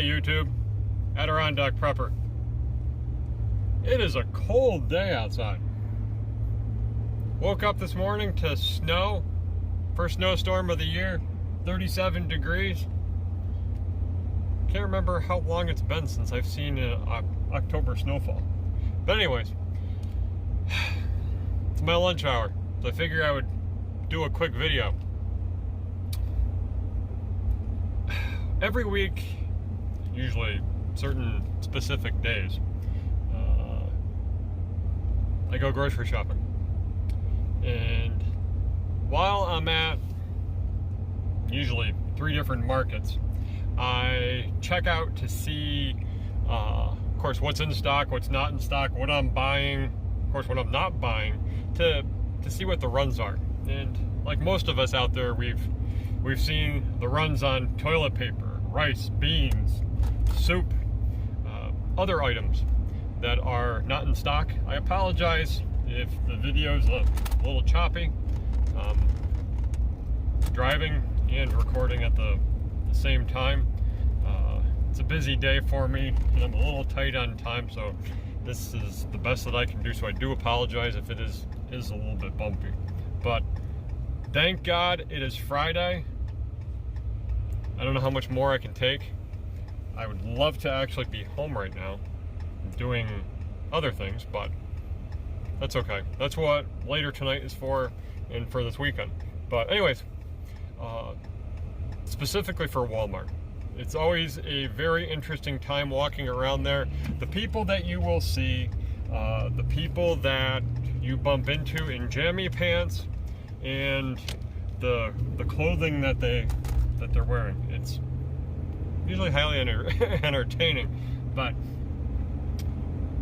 Hi YouTube, Adirondack Prepper. It is a cold day outside. Woke up this morning to snow. First snowstorm of the year, 37 degrees. Can't remember how long it's been since I've seen an October snowfall. But anyways, it's my lunch hour, so I figured I would do a quick video. Every week, usually certain specific days, I go grocery shopping. And while I'm at usually 3 different markets, I check out to see, of course, what's in stock, what's not in stock, what I'm buying, of course, what I'm not buying, to see what the runs are. And like most of us out there, we've seen the runs on toilet paper, rice, beans, soup, other items that are not in stock. I apologize if the video's a little choppy. Driving and recording at the same time. It's a busy day for me, and I'm a little tight on time, so this is the best that I can do, so I do apologize if it is a little bit bumpy. But thank God it is Friday. I don't know how much more I can take. I would love to actually be home right now doing other things, but that's okay. That's what later tonight is for, and for this weekend. But anyways, specifically for Walmart, it's always a very interesting time walking around there. The people that you will see, the people that you bump into in jammy pants, and the clothing that they're wearing. It's usually highly entertaining. But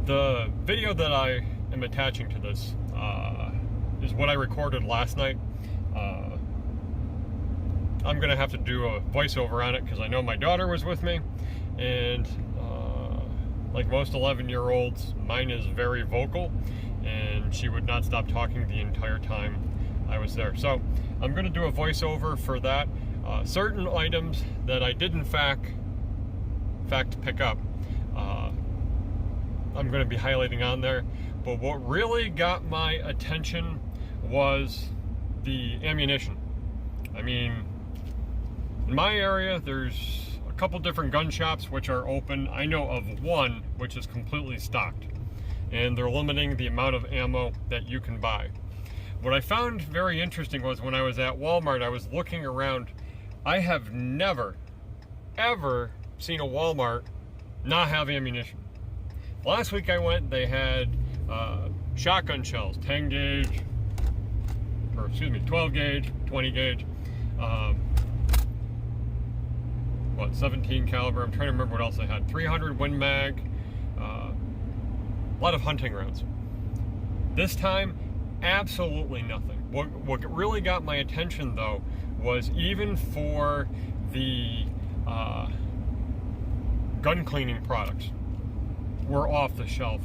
the video that I am attaching to this is what I recorded last night. I'm gonna have to do a voiceover on it because I know my daughter was with me, and like most 11-year-olds, mine is very vocal, and she would not stop talking the entire time I was there. So I'm gonna do a voiceover for that. Certain items that I did in fact pick up, I'm going to be highlighting on there. But what really got my attention was the ammunition. I mean, in my area, there's a couple different gun shops which are open. I know of one which is completely stocked, and they're limiting the amount of ammo that you can buy. What I found very interesting was when I was at Walmart, I was looking around. I have never, ever seen a Walmart not have ammunition. Last week I went, they had shotgun shells, 10 gauge, or excuse me, 12 gauge, 20 gauge, 17 caliber, I'm trying to remember what else they had, 300 Win Mag, a lot of hunting rounds. This time, absolutely nothing. What really got my attention though was even for the gun cleaning products were off the shelf.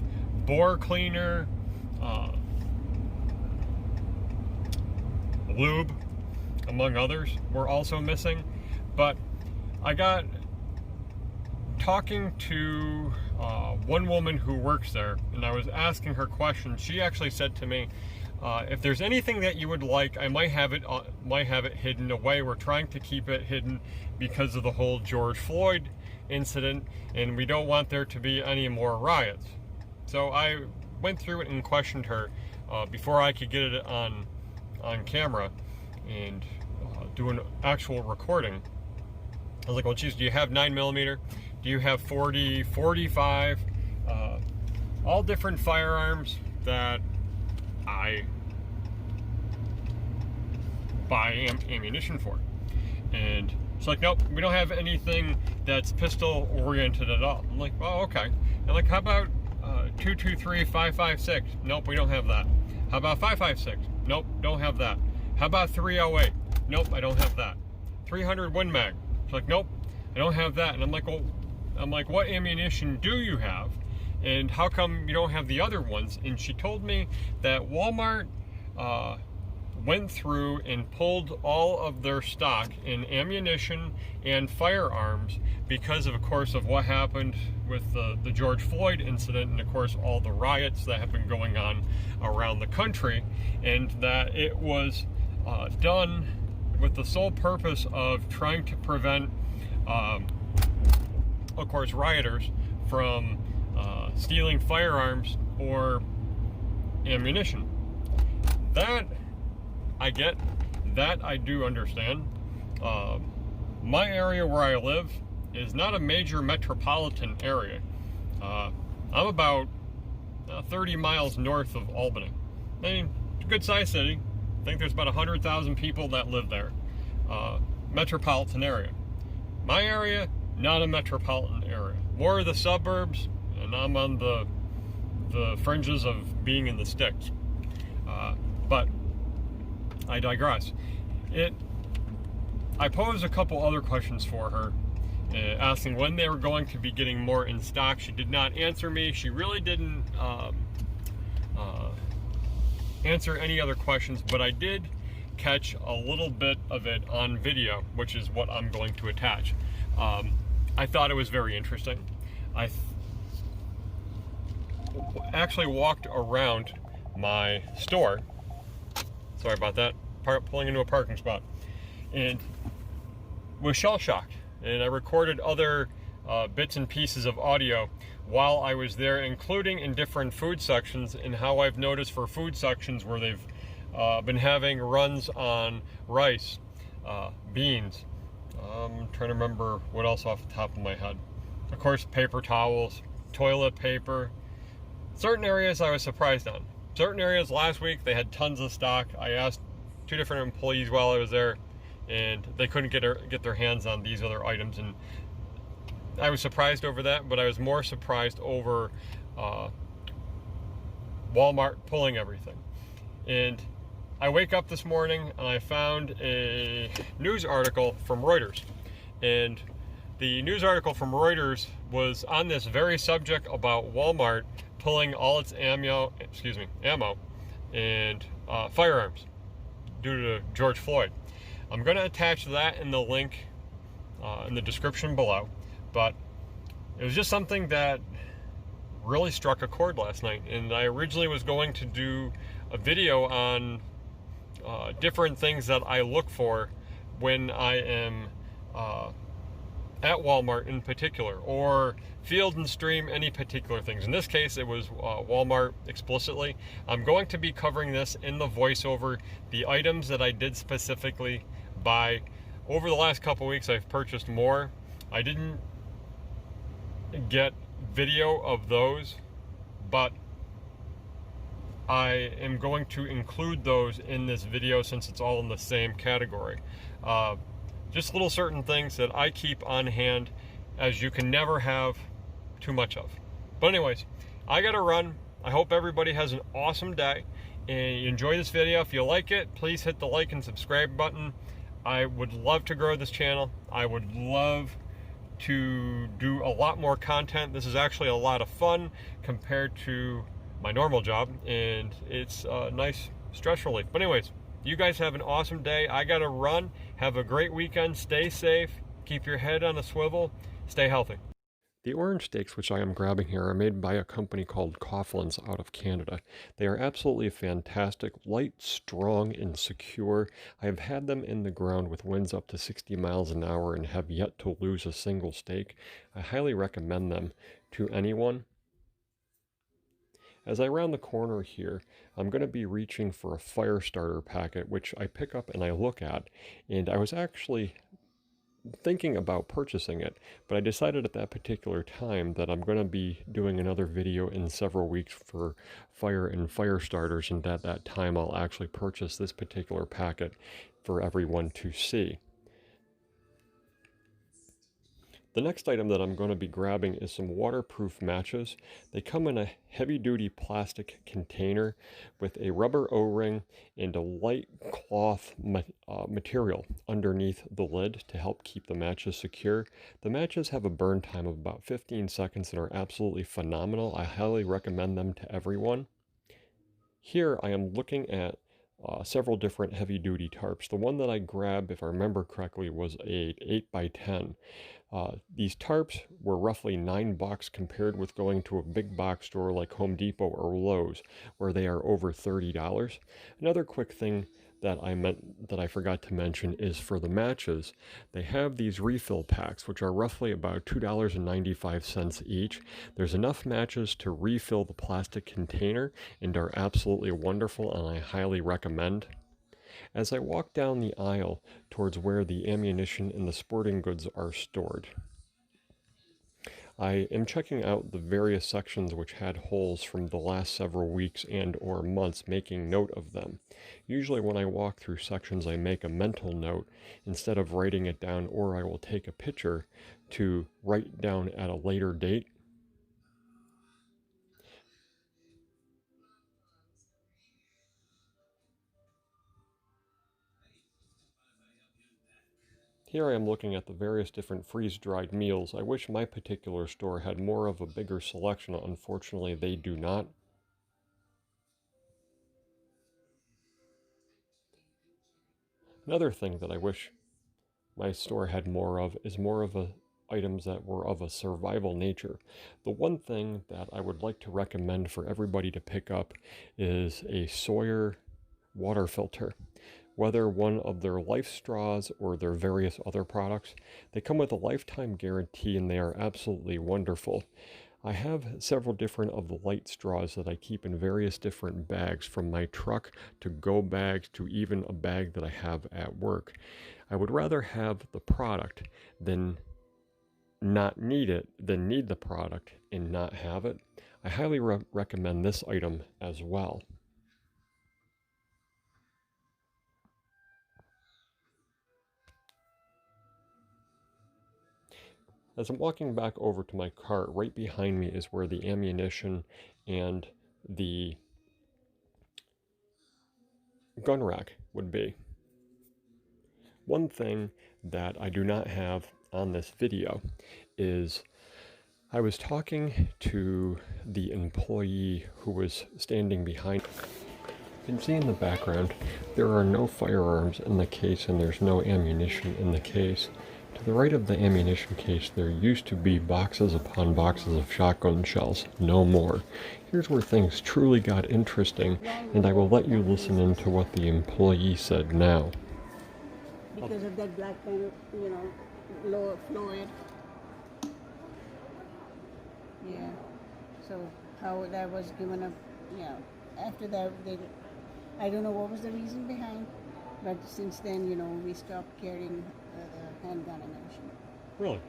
Bore cleaner, lube, among others, were also missing. But I got talking to one woman who works there, and I was asking her questions. She actually said to me, if there's anything that you would like, I might have it hidden away. We're trying to keep it hidden because of the whole George Floyd incident, and we don't want there to be any more riots. So I went through it and questioned her before I could get it on camera and do an actual recording. I was like, well, geez, do you have 9mm? Do you have 40, 45? All different firearms that I buy ammunition for. And it's like, nope, we don't have anything that's pistol oriented at all. I'm like, oh, okay. And like, how about 223, 556? Nope, we don't have that. How about 556? Nope, don't have that. How about 308? Nope, I don't have that. 300 Win Mag? It's like, nope, I don't have that. And I'm like, well, what ammunition do you have? And how come you don't have the other ones? And she told me that Walmart went through and pulled all of their stock in ammunition and firearms because of course, of what happened with the George Floyd incident and, of course, all the riots that have been going on around the country, and that it was done with the sole purpose of trying to prevent, of course, rioters from stealing firearms or ammunition. That I get, that I do understand. My area where I live is not a major metropolitan area. I'm about 30 miles north of Albany. I mean, it's a good sized city. I think there's about 100,000 people that live there. Metropolitan area. My area, not a metropolitan area. More of the suburbs, and I'm on the fringes of being in the sticks. But I digress. I posed a couple other questions for her, asking when they were going to be getting more in stock. She did not answer me. She really didn't answer any other questions, but I did catch a little bit of it on video, which is what I'm going to attach. I thought it was very interesting. I actually walked around my store. Sorry about that. Pulling into a parking spot, and was shell-shocked. And I recorded other bits and pieces of audio while I was there, including in different food sections, and how I've noticed for food sections where they've been having runs on rice, beans. I'm trying to remember what else off the top of my head. Of course, paper towels, toilet paper. Certain areas I was surprised on. Certain areas last week, they had tons of stock. I asked 2 different employees while I was there, and they couldn't get their hands on these other items, and I was surprised over that, but I was more surprised over Walmart pulling everything. And I wake up this morning and I found a news article from Reuters, and the news article from Reuters was on this very subject about Walmart pulling all its ammo and firearms due to George Floyd. I'm going to attach that in the link in the description below, but it was just something that really struck a chord last night. And I originally was going to do a video on different things that I look for when I am at Walmart in particular, or Field and Stream, any particular things. In this case, it was Walmart explicitly. I'm going to be covering this in the voiceover, the items that I did specifically buy. Over the last couple weeks, I've purchased more. I didn't get video of those, but I am going to include those in this video since it's all in the same category. Just little certain things that I keep on hand, as you can never have too much of. But anyways, I gotta run. I hope everybody has an awesome day and you enjoy this video. If you like it, please hit the like and subscribe button. I would love to grow this channel. I would love to do a lot more content. This is actually a lot of fun compared to my normal job, and it's a nice stress relief. But anyways, you guys have an awesome day. I gotta run. Have a great weekend. Stay safe. Keep your head on a swivel. Stay healthy. The orange steaks, which I am grabbing here, are made by a company called Coughlin's out of Canada. They are absolutely fantastic, light, strong, and secure. I have had them in the ground with winds up to 60 miles an hour and have yet to lose a single steak. I highly recommend them to anyone. As I round the corner here, I'm going to be reaching for a fire starter packet, which I pick up and I look at, and I was actually thinking about purchasing it, but I decided at that particular time that I'm going to be doing another video in several weeks for fire and fire starters, and at that time I'll actually purchase this particular packet for everyone to see. The next item that I'm going to be grabbing is some waterproof matches. They come in a heavy-duty plastic container with a rubber O-ring and a light cloth material underneath the lid to help keep the matches secure. The matches have a burn time of about 15 seconds and are absolutely phenomenal. I highly recommend them to everyone. Here I am looking at several different heavy-duty tarps. The one that I grabbed, if I remember correctly, was a 8x10. These tarps were roughly $9 compared with going to a big box store like Home Depot or Lowe's, where they are over $30. Another quick thing that I forgot to mention is for the matches, they have these refill packs, which are roughly about $2.95 each. There's enough matches to refill the plastic container and are absolutely wonderful, and I highly recommend. As I walk down the aisle towards where the ammunition and the sporting goods are stored, I am checking out the various sections which had holes from the last several weeks and or months, making note of them. Usually when I walk through sections, I make a mental note instead of writing it down, or I will take a picture to write down at a later date. Here I am looking at the various different freeze-dried meals. I wish my particular store had more of a bigger selection. Unfortunately, they do not. Another thing that I wish my store had more of is more of items that were of a survival nature. The one thing that I would like to recommend for everybody to pick up is a Sawyer water filter. Whether one of their Life straws or their various other products, they come with a lifetime guarantee and they are absolutely wonderful. I have several different of the light straws that I keep in various different bags, from my truck to go bags to even a bag that I have at work. I would rather have the product than not need it than need the product and not have it. I highly recommend this item as well. As I'm walking back over to my cart, right behind me is where the ammunition and the gun rack would be. One thing that I do not have on this video is I was talking to the employee who was standing behind. You can see in the background there are no firearms in the case and there's no ammunition in the case. To the right of the ammunition case, there used to be boxes upon boxes of shotgun shells, no more. Here's where things truly got interesting, and I will let you listen into what the employee said now. Because of that black pen, low Floyd. Yeah. So how that was given up, after that, I don't know what was the reason behind, but since then, we stopped carrying the handgun ammunition. Really?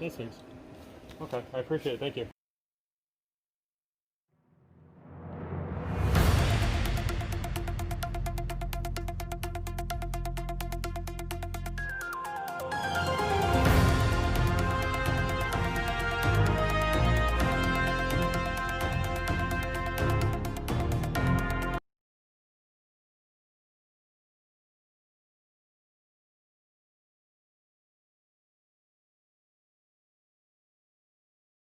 That's nice. Okay, I appreciate it. Thank you.